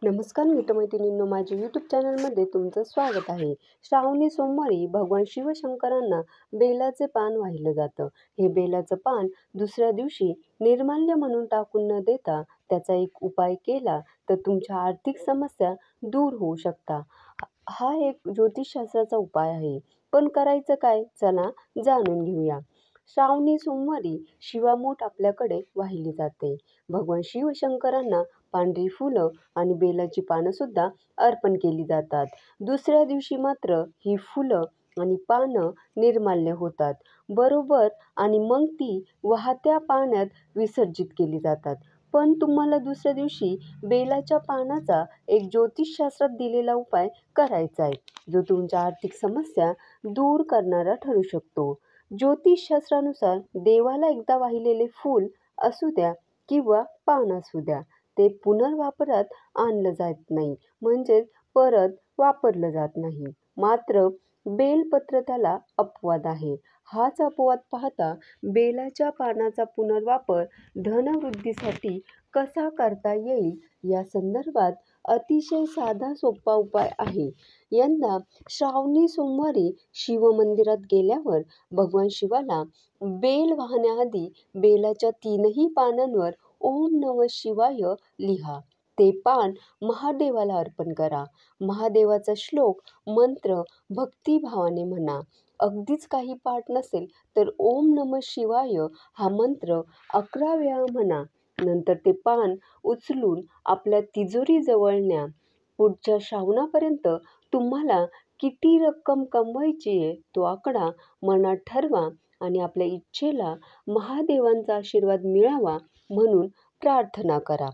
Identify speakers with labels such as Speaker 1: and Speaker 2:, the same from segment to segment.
Speaker 1: नमस्कार मित्रमैत्रिणींनो, माझ्या यूट्यूब चॅनलमध्ये तुमचं स्वागत आहे. श्रावणी सोमवारी भगवान शिवशंकरांना बेलाचे पान वाहिलं जातं. हे बेलाचं पान दुसऱ्या दिवशी निर्माल्य म्हणून टाकून न देता त्याचा एक उपाय केला तर तुमच्या आर्थिक समस्या दूर होऊ शकता. हा एक ज्योतिषशास्त्राचा उपाय आहे. पण करायचं काय? चला जाणून घेऊया. श्रावणी सोमवारी शिवामूठ आपल्याकडे वाहिली जाते. भगवान शिवशंकरांना पांढरी फुलं आणि बेलाची पानं सुद्धा अर्पण केली जातात. दुसऱ्या दिवशी मात्र ही फुलं आणि पानं निर्माल्य होतात बरोबर, आणि मग ती वाहत्या पाण्यात विसर्जित केली जातात. पण तुम्हाला दुसऱ्या दिवशी बेलाच्या पानाचा एक ज्योतिषशास्त्रात दिलेला उपाय करायचा आहे, जो तुमच्या आर्थिक समस्या दूर करणारा ठरू शकतो. ज्योतिषशास्त्रानुसार देवाला एकदा वाहिलेले फूल असू द्या किंवा पान असू द्या, ते पुनर्वापरात आणलं जात नाही, म्हणजेच परत वापरलं जात नाही. मात्र बेलपत्र त्याला अपवाद आहे. हाच अपवाद पाहता बेलाच्या पानाचा पुनर्वापर धनवृद्धीसाठी कसा करता येईल या संदर्भात अतिशय साधा सोपा उपाय आहे. यंदा श्रावणी सोमवारी शिवमंदिरात गेल्यावर भगवान शिवाला बेल वाहण्याआधी बेलाच्या 3ही पानांवर ओम नमः शिवाय लिहा. ते पान महादेवाला अर्पण करा. महादेवाचा श्लोक मंत्र भक्तिभावाने म्हणा. अगदीच काही पाठ नसेल तर ओम नमः शिवाय हा मंत्र 11 वेळा म्हणा. नंतर ते पान उचलून आपल्या तिजोरीजवळ न्या. पुढच्या श्रावणापर्यंत तुम्हाला किती रक्कम कमवायची आहे तो आकडा मनात ठरवा आणि आपल्या इच्छेला महादेवांचा आशीर्वाद मिळावा म्हणून प्रार्थना करा.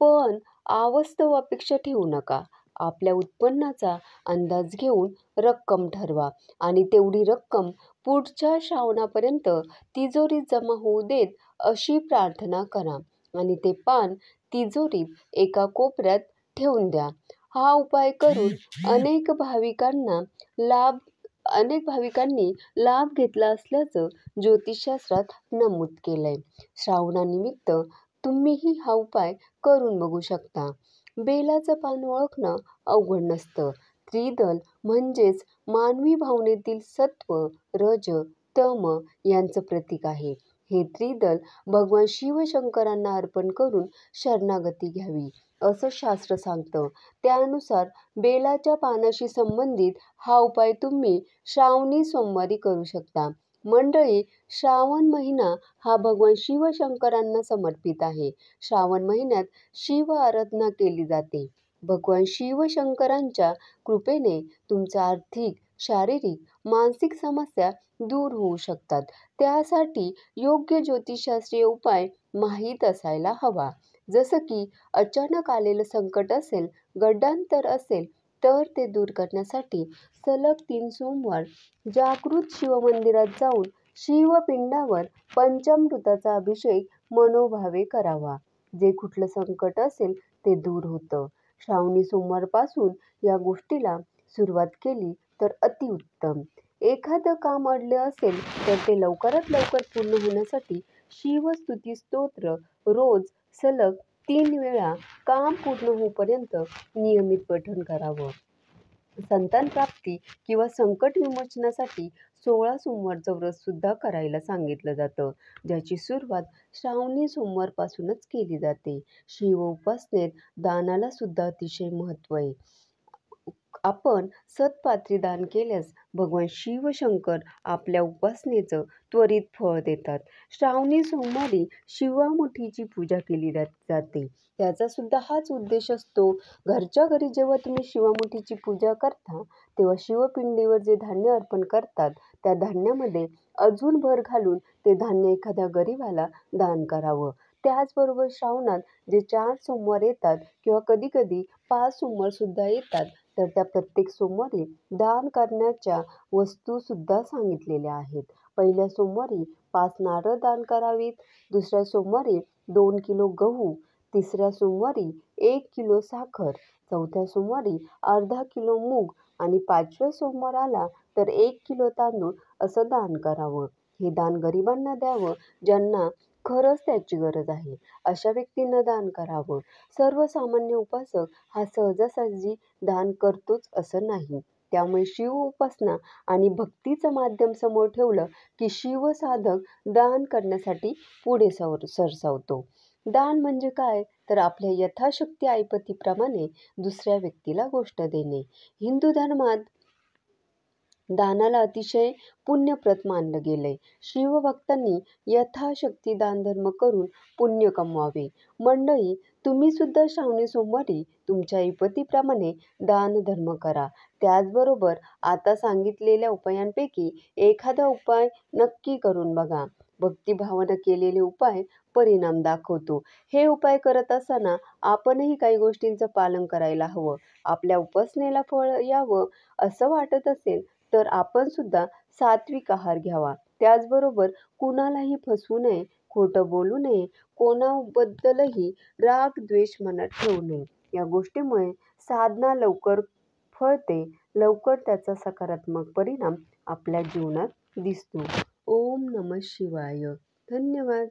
Speaker 1: पण अवास्तव अपेक्षा ठेवू नका. आपल्या उत्पन्नाचा अंदाज घेऊन रक्कम ठरवा आणि तेवढी रक्कम पुढच्या श्रावणापर्यंत तिजोरीत जमा होऊ देत अशी प्रार्थना करा आणि ते पान तिजोरीत एका कोपऱ्यात ठेवून द्या. हा उपाय करून अनेक भाविकांनी लाभ घेतला असल्याचं ज्योतिषशास्त्रात नमूद केलंय. श्रावणानिमित्त तुम्हीही हा उपाय करून बघू शकता. बेलाचं पान ओळखणं अवघड नसतं. त्रिदल म्हणजेच मानवी भावनेतील सत्व, रज, तम यांचं प्रतीक आहे. हे त्रिदल भगवान शिवशंकरांना अर्पण करून शरणागती घ्यावी असं शास्त्र सांगतं. त्यानुसार बेलाच्या पानाशी संबंधित हा उपाय तुम्ही श्रावणी सोमवारी करू शकता. मंडळी, श्रावण महिना हा भगवान शिवशंकरांना समर्पित आहे. श्रावण महिन्यात शिव आराधना केली जाते. भगवान शिवशंकरांच्या कृपेने तुमच्या आर्थिक, शारीरिक, मानसिक समस्या दूर होऊ शकतात. त्यासाठी योग्य ज्योतिषशास्त्रीय उपाय माहीत असायला हवा. जसं की अचानक आलेलं संकट असेल, गड्डांतर असेल तर ते दूर करण्यासाठी सलग 3 सोमवार जागृत शिवमंदिरात जाऊन शिवपिंडावर पंचामृताचा अभिषेक मनोभावे करावा. जे कुठलं संकट असेल ते दूर होतं. श्रावणी सोमवारपासून या गोष्टीला सुरुवात केली तर अतिउत्तम. एखादं काम अडलं असेल तर ते लवकरात लवकर पूर्ण होण्यासाठी शिवस्तुती स्तोत्र रोज सलग 3 वेळा काम पूर्ण होईपर्यंत नियमित पठण करावं. संतान प्राप्ती किंवा संकट विमोचनासाठी 16 सोमवारचं व्रत सुद्धा करायला सांगितलं जातं, ज्याची सुरुवात श्रावणी सोमवारपासूनच केली जाते. शिव उपासनेत दानाला सुद्धा अतिशय महत्त्व आहे. आपण सत्पात्री दान केल्यास भगवान शिवशंकर आपल्या उपासनेचं त्वरित फळ देतात. श्रावणी सोमवारी शिवामुठीची पूजा केली जाते. त्याचा सुद्धा हाच उद्देश असतो. घरच्या घरी जेव्हा तुम्ही शिवामुठीची पूजा करता तेव्हा शिवपिंडीवर जे धान्य अर्पण करतात त्या धान्यामध्ये अजून भर घालून ते धान्य एखाद्या गरिबाला दान करावं. त्याचबरोबर श्रावणात जे 4 सोमवार येतात किंवा कधीकधी 5 सोमवार सुद्धा येतात, तर त्या प्रत्येक सोमवारी दान करण्याच्या वस्तूसुद्धा सांगितलेल्या आहेत. पहिल्या सोमवारी 5 नारळ दान करावीत, दुसऱ्या सोमवारी 2 किलो गहू, तिसऱ्या सोमवारी 1 किलो साखर, चौथ्या सोमवारी अर्धा किलो मूग आणि 5व्या सोमवार आला तर 1 किलो तांदूळ असं दान करावं. हे दान गरिबांना द्यावं ज्यांना खरंच त्याची गरज आहे अशा व्यक्तींना दान करावं. सर्वसामान्य उपासक हा सहजासहजी दान करतोच असं नाही. त्यामुळे शिव उपासना आणि भक्तीचं माध्यम समोर ठेवलं की शिवसाधक दान करण्यासाठी पुढे सरसावतो. दान म्हणजे काय? तर आपल्या यथाशक्ती ऐपतीप्रमाणे दुसऱ्या व्यक्तीला गोष्ट देणे. हिंदू धर्मात दानाला अतिशय पुण्यप्रद मानलं गेलंय. शिवभक्तांनी यथाशक्ती दानधर्म करून पुण्य कमवावे. मंडळी, तुम्ही सुद्धा श्रावणी सोमवारी तुमच्या ऐपतीप्रमाणे दानधर्म करा. त्याचबरोबर आता सांगितलेल्या उपायांपैकी एखादा उपाय नक्की करून बघा. भक्तिभावानं केलेले उपाय परिणाम दाखवतो. हे उपाय करत असताना आपणही काही गोष्टींचं पालन करायला हवं. आपल्या उपासनेला फळ यावं असं वाटत असेल तर आपण सुद्धा सात्विक आहार घ्यावा. त्याचबरोबर कुणालाही फसवू नये, खोटं बोलू नये, कोणाबद्दलही राग, द्वेष मनात ठेवू नये. या गोष्टीमुळे साधना लवकर फळते, लवकर त्याचा सकारात्मक परिणाम आपल्या जीवनात दिसतो. ओम नमः शिवाय. धन्यवाद.